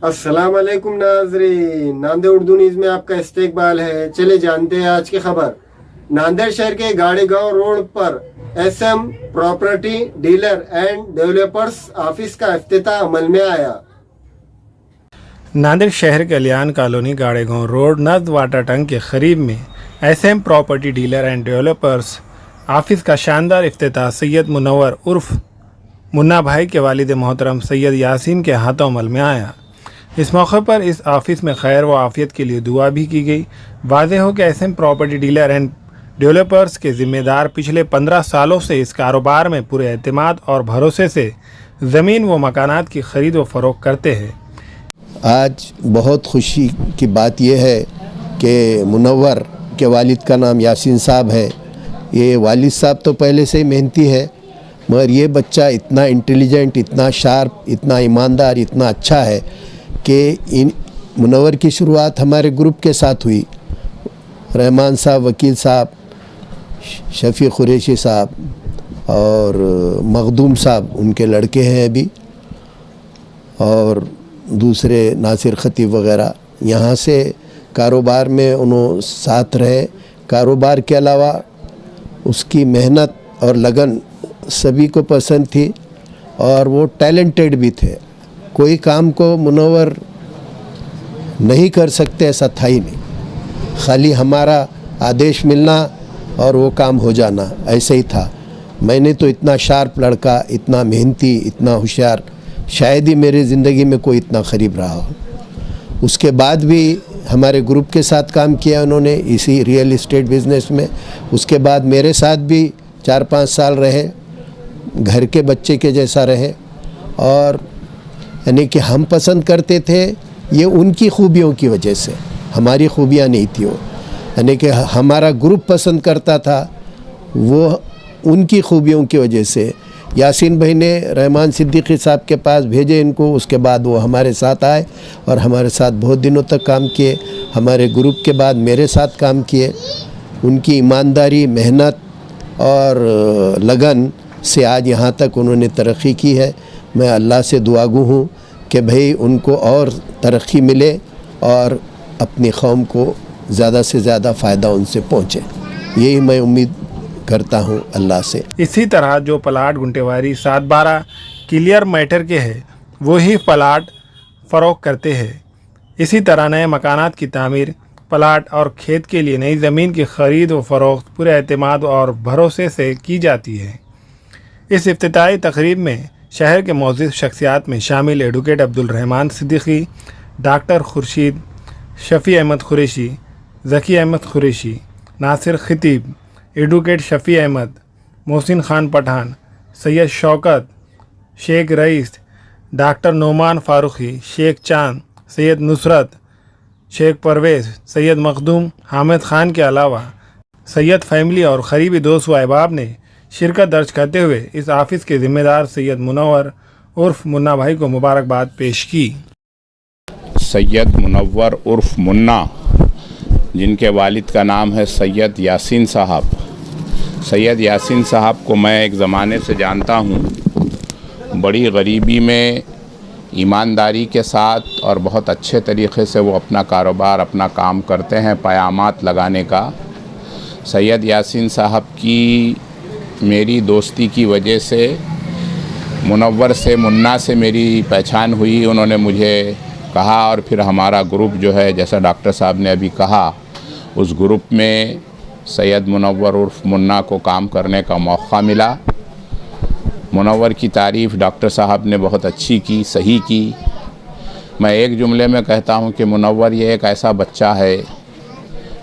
अस्सलाम वालेकुम नाज़रीन, नांदेड़ उर्दू न्यूज़ में आपका इस्तकबाल है। चले जानते हैं आज की खबर। नांदेड़ शहर के गाड़ी गांव रोड पर SM property dealer and developers office का इफ्तिताह अमल में आया। नांदेड़ शहर कल्याण कॉलोनी गाड़ेगांव रोड नज़ वाटर टैंक के करीब में SM property dealer and developers office का शानदार इफ्तिताह सैयद मुनव्वर उर्फ मुन्ना भाई के वालिद मोहतरम सैयद यासीन के हाथों अमल में आया। इस मौके पर इस ऑफिस में खैर व आफियत के लिए दुआ भी की गई। वाज़ेह हो कि SM property dealer and developers के ज़िम्मेदार पिछले 15 सालों से इस कारोबार में पूरे एतमाद और भरोसे से ज़मीन व मकानात की ख़रीद व फ़रोख्त करते हैं। आज बहुत खुशी की बात यह है कि मुनव्वर के वालिद का नाम यासीन साहब है। ये वालिद साहब तो पहले से ही मेहनती है, मगर ये बच्चा इतना इंटेलिजेंट, इतना शार्प, इतना ईमानदार, इतना अच्छा है कि इन मुनव्वर की शुरुआत हमारे ग्रुप के साथ हुई। रहमान साहब, वकील साहब, शफ़ी कुरैशी साहब और मखदूम साहब उनके लड़के हैं अभी, और दूसरे नासिर ख़तीब वग़ैरह। यहाँ से कारोबार में उन्होंने साथ रहे। कारोबार के अलावा उसकी मेहनत और लगन सभी को पसंद थी और वो टैलेंटेड भी थे। कोई काम को मुनव्वर नहीं कर सकते ऐसा था ही नहीं, खाली हमारा आदेश मिलना और वो काम हो जाना, ऐसे ही था। मैंने तो इतना शार्प लड़का, इतना मेहनती, इतना होशियार शायद ही मेरी ज़िंदगी में कोई इतना करीब रहा हो। उसके बाद भी हमारे ग्रुप के साथ काम किया उन्होंने इसी रियल इस्टेट बिज़नेस में। उसके बाद मेरे साथ भी 4-5 साल रहे, घर के बच्चे के जैसा रहे। और यानी कि हम पसंद करते थे ये उनकी खूबियों की वजह से, हमारी खूबियाँ नहीं थी वो। यानी कि हमारा ग्रुप पसंद करता था वो उनकी खूबियों की वजह से। यासीन भाई ने रहमान सिद्दीकी साहब के पास भेजे इनको, उसके बाद वो हमारे साथ आए और हमारे साथ बहुत दिनों तक काम किए। हमारे ग्रुप के बाद मेरे साथ काम किए। उनकी ईमानदारी, मेहनत और लगन से आज यहाँ तक उन्होंने तरक्की की है। मैं अल्लाह से दुआगू हूँ कि भाई उनको और तरक्की मिले और अपनी कौम को ज़्यादा से ज़्यादा फ़ायदा उनसे पहुँचे, यही मैं उम्मीद करता हूँ अल्लाह से। इसी तरह जो प्लाट गुंटेवारी 7-12 क्लियर मैटर के हैं वही प्लाट फ़रोख्त करते हैं। इसी तरह नए मकानात की तामीर, प्लाट और खेत के लिए नई ज़मीन की ख़रीद व फ़रोख्त पूरे एतमाद और भरोसे से की जाती है। इस इफ्तिताही तकरीब में शहर के मौजूद शख्सियात में शामिल advocate Abdul Rahman Siddiqui, doctor Khurshid, Shafi Ahmad Qureshi, Zaki Ahmad Qureshi, Nasir ख़तीब, advocate Shafi Ahmad, Mohsin Khan Pathan, Syed Shaukat, Sheikh rice, doctor Noman Farooqui, Sheikh चांद, सैयद नुसरत, शेख परवेज़, सैयद मखदूम, हामिद ख़ान के अलावा सैयद फैमिली और क़रीबी दोस्त व अहबाब ने शिरकत दर्ज करते हुए इस ऑफिस के ज़िम्मेदार सैयद मुनव्वर उर्फ मुन्ना भाई को मुबारकबाद पेश की। सैयद मुनव्वर उर्फ मुन्ना, जिनके वालिद का नाम है सैयद यासीन साहब। सैयद यासीन साहब को मैं एक ज़माने से जानता हूँ। बड़ी गरीबी में ईमानदारी के साथ और बहुत अच्छे तरीक़े से वो अपना कारोबार, अपना काम करते हैं क़यामात लगाने का। सैयद यासीन साहब की मेरी दोस्ती की वजह से मुनव्वर से, मुन्ना से मेरी पहचान हुई। उन्होंने मुझे कहा और फिर हमारा ग्रुप जो है, जैसा डॉक्टर साहब ने अभी कहा, उस ग्रुप में सैयद मुनव्वर उर्फ मुन्ना को काम करने का मौका मिला। मुनव्वर की तारीफ़ डॉक्टर साहब ने बहुत अच्छी की, सही की। मैं एक जुमले में कहता हूँ कि मुनव्वर ये एक ऐसा बच्चा है,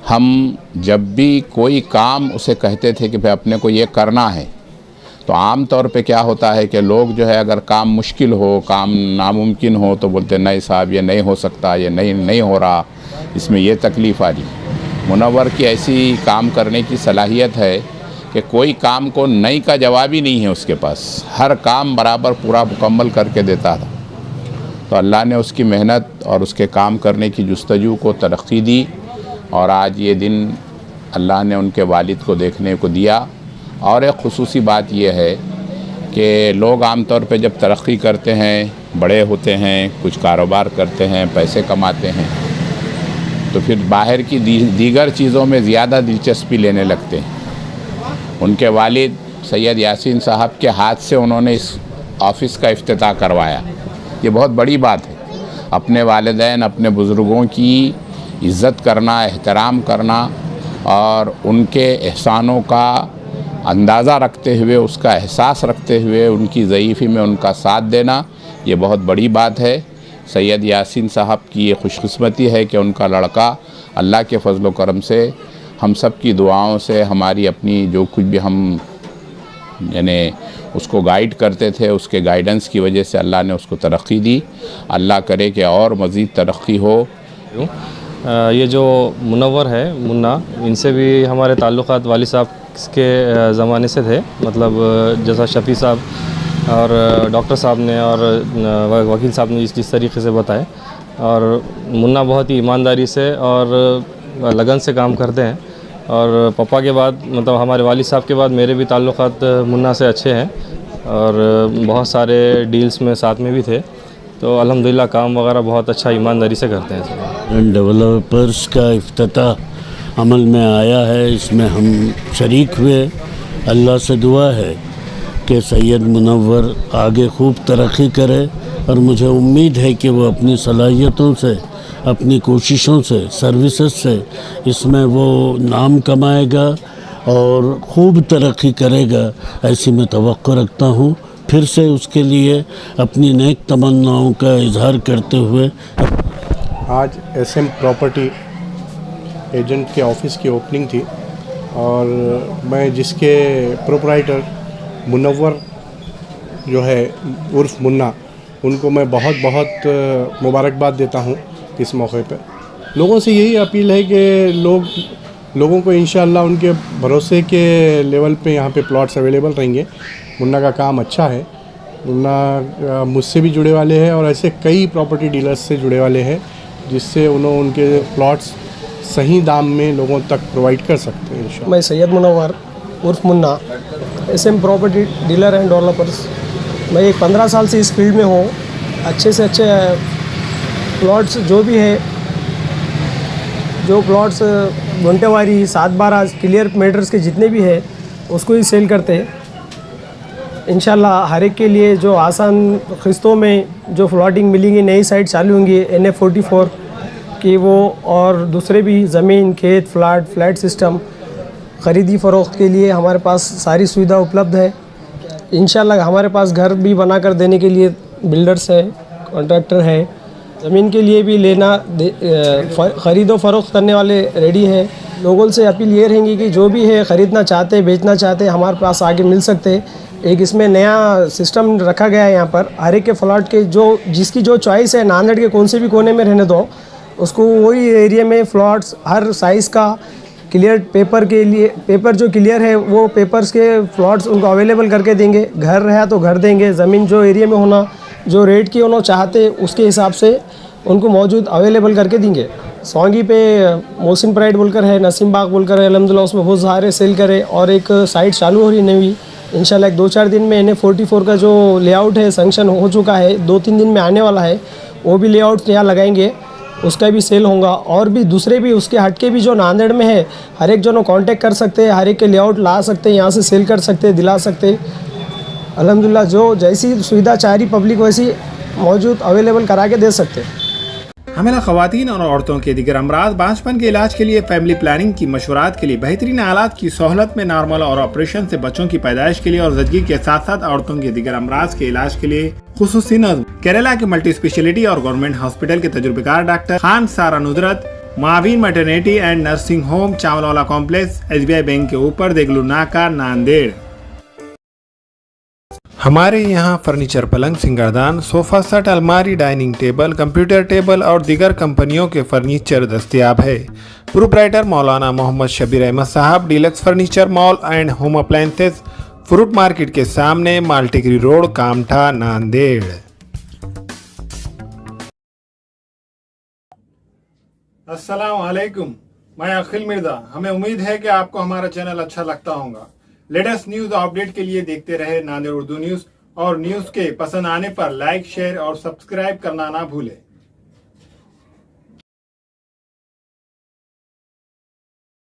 हम जब भी कोई काम उसे कहते थे कि भाई अपने को ये करना है, तो आम तौर पे क्या होता है कि लोग जो है अगर काम मुश्किल हो, काम नामुमकिन हो तो बोलते नहीं साहब ये नहीं हो सकता, ये नहीं हो रहा, इसमें ये तकलीफ़ आ रही। मुनव्वर की ऐसी काम करने की सलाहियत है कि कोई काम को नहीं का जवाब ही नहीं है उसके पास, हर काम बराबर पूरा मुकम्मल करके देता था। तो अल्लाह ने उसकी मेहनत और उसके काम करने की जुस्तजू को तरक्की दी और आज ये दिन अल्लाह ने उनके वालिद को देखने को दिया। और एक ख़ुसूसी बात यह है कि लोग आमतौर पे जब तरक्की करते हैं, बड़े होते हैं, कुछ कारोबार करते हैं, पैसे कमाते हैं, तो फिर बाहर की दीगर चीज़ों में ज़्यादा दिलचस्पी लेने लगते हैं। उनके वालिद सैयद यासीन साहब के हाथ से उन्होंने इस ऑफ़िस का इफ्तिताह करवाया। ये बहुत बड़ी बात है। अपने वालिदैन, अपने बुज़ुर्गों की इज़्ज़त करना, एहतराम करना और उनके एहसानों का अंदाज़ा रखते हुए, उसका एहसास रखते हुए उनकी ज़ईफ़ी में उनका साथ देना, ये बहुत बड़ी बात है। सैयद यासीन साहब की ये खुशकिस्मती है कि उनका लड़का अल्लाह के फजल व करम से, हम सब की दुआओं से, हमारी अपनी जो कुछ भी हम यानी उसको गाइड करते थे, उसके गाइडेंस की वजह से अल्लाह ने उसको तरक्की दी। अल्लाह करे कि और मज़ीद तरक्की हो। ये जो मुनव्वर है, मुन्ना, इनसे भी हमारे ताल्लुक़ात वालिद साहब के ज़माने से थे। मतलब जैसा शफ़ी साहब और डॉक्टर साहब ने और वकील साहब ने जिस तरीके से बताए, और मुन्ना बहुत ही ईमानदारी से और लगन से काम करते हैं। और पापा के बाद, मतलब हमारे वालिद साहब के बाद मेरे भी ताल्लुक़ात मुन्ना से अच्छे हैं और बहुत सारे डील्स में साथ में भी थे। तो अल्हम्दुलिल्लाह काम वगैरह बहुत अच्छा ईमानदारी से करते हैं। डेवलपर्स का इफ्तिताह अमल में आया है, इसमें हम शरीक हुए। अल्लाह से दुआ है कि सैयद मुनव्वर आगे खूब तरक्की करे, और मुझे उम्मीद है कि वो अपनी सलाहियतों से, अपनी कोशिशों से, सर्विसेज से इसमें वो नाम कमाएगा और खूब तरक्की करेगा, ऐसी मैं तवक्को रखता हूँ। फिर से उसके लिए अपनी नेक तमन्नाओं का इजहार करते हुए आज एसएम प्रॉपर्टी एजेंट के ऑफ़िस की ओपनिंग थी, और मैं जिसके प्रोप्राइटर मुनव्वर जो है उर्फ मुन्ना, उनको मैं बहुत बहुत मुबारकबाद देता हूँ इस मौके पर। लोगों से यही अपील है कि लोगों को इंशाअल्लाह उनके भरोसे के लेवल पे यहाँ पे प्लॉट्स अवेलेबल रहेंगे। मुन्ना का काम अच्छा है। मुन्ना मुझसे भी जुड़े वाले हैं और ऐसे कई प्रॉपर्टी डीलर्स से जुड़े वाले हैं, जिससे उनके प्लॉट्स सही दाम में लोगों तक प्रोवाइड कर सकते हैं इंशाअल्लाह। मैं सैयद मुनव्वर उर्फ Munna, SM property dealer and developers. मैं एक 15 साल से इस फील्ड में हूँ। अच्छे से अच्छे प्लॉट्स जो भी है, जो प्लॉट्स घंटेवारी 7-12 क्लियर मीटर्स के जितने भी है, उसको ही सेल करते हैं इंशाल्लाह। हर एक के लिए जो आसान किस्तों में जो प्लॉटिंग मिलेंगी, नई साइट चालू होंगी NF44 की वो, और दूसरे भी ज़मीन, खेत, फ्लैट सिस्टम ख़रीदी फ़रोख्त के लिए हमारे पास सारी सुविधा उपलब्ध है इंशाल्लाह। हमारे पास घर भी बना कर देने के लिए बिल्डर्स है, कॉन्ट्रैक्टर है। ज़मीन के लिए भी लेना, ख़रीदो फ़रोख्त करने वाले रेडी है। लोगों से अपील ये रहेंगी कि जो भी है ख़रीदना चाहते, बेचना चाहते, हमारे पास आके मिल सकते। एक इसमें नया सिस्टम रखा गया है यहाँ पर, हर एक के फ्लैट के जिसकी जो चॉइस है, नांदेड़ के कौन से भी कोने में रहने दो, उसको वही एरिया में फ्लॉट्स हर साइज़ का क्लियर पेपर के लिए, पेपर जो क्लियर है वो पेपर्स के फ्लॉट्स उनको अवेलेबल करके देंगे। घर रहा तो घर देंगे। ज़मीन जो एरिया में होना, जो रेट की उन्होंने चाहते, उसके हिसाब से उनको मौजूद अवेलेबल करके देंगे। सोंगी पे मोहसिन प्राइड बोलकर है, नसीम बाग बोलकर है, अल्हम्दुलिल्लाह उसमें बहुत सारे सेल करे। और एक साइट चालू हो रही नई इंशाल्लाह, 2-4 दिन में NF44 का जो लेआउट है सैंक्शन हो चुका है, 2-3 दिन में आने वाला है। वो भी लेआउट यहाँ लगाएंगे, उसका भी सेल होगा। और भी दूसरे भी उसके हटके भी जो नांदेड़ में है, हर एक जो कांटेक्ट कर सकते हैं, हर एक के लेआउट ला सकते हैं, यहाँ से सेल कर सकते हैं, दिला सकते। अल्हम्दुलिल्लाह जो जैसी सुविधा चाह रही पब्लिक वैसी मौजूद अवेलेबल करा के दे सकते हैं। हमें ख़वातीन और औरतों के दिगर अमराज, बांझपन के इलाज के लिए, फैमिली प्लानिंग की मशवरात के लिए, बेहतरीन आलात की सहूलत में, नॉर्मल और ऑपरेशन से बच्चों की पैदाइश के लिए और ज़चगी के साथ साथ औरतों के दिगर अमराज के इलाज के लिए खुसूसी नज़्म केरला के मल्टी स्पेशलिटी और गवर्नमेंट हॉस्पिटल के तजुर्बेकार डॉक्टर खान सारा नुदरत, मावीन maternity and nursing home, Chawalwala complex, SBI bank के ऊपर, देगलू नाका, नांदेड़। हमारे यहाँ फर्नीचर, पलंग, सिंगारदान, सोफ़ा सेट, अलमारी, डाइनिंग टेबल, कंप्यूटर टेबल और दीगर कंपनियों के फर्नीचर दस्तयाब है। प्रोप्राइटर मौलाना मोहम्मद शबीर अहमद साहब, deluxe furniture mall and home appliances, fruit market के सामने, माल्टिग्री रोड, कामठा, नांदेड़। अस्सलाम वालेकुम, मैं अखिल मिर्जा। हमें उम्मीद है कि आपको हमारा चैनल अच्छा लगता होगा। लेटेस्ट न्यूज अपडेट के लिए देखते रहे नांदेड़ उर्दू न्यूज और न्यूज के पसंद आने पर लाइक शेयर और सब्सक्राइब करना ना भूलें।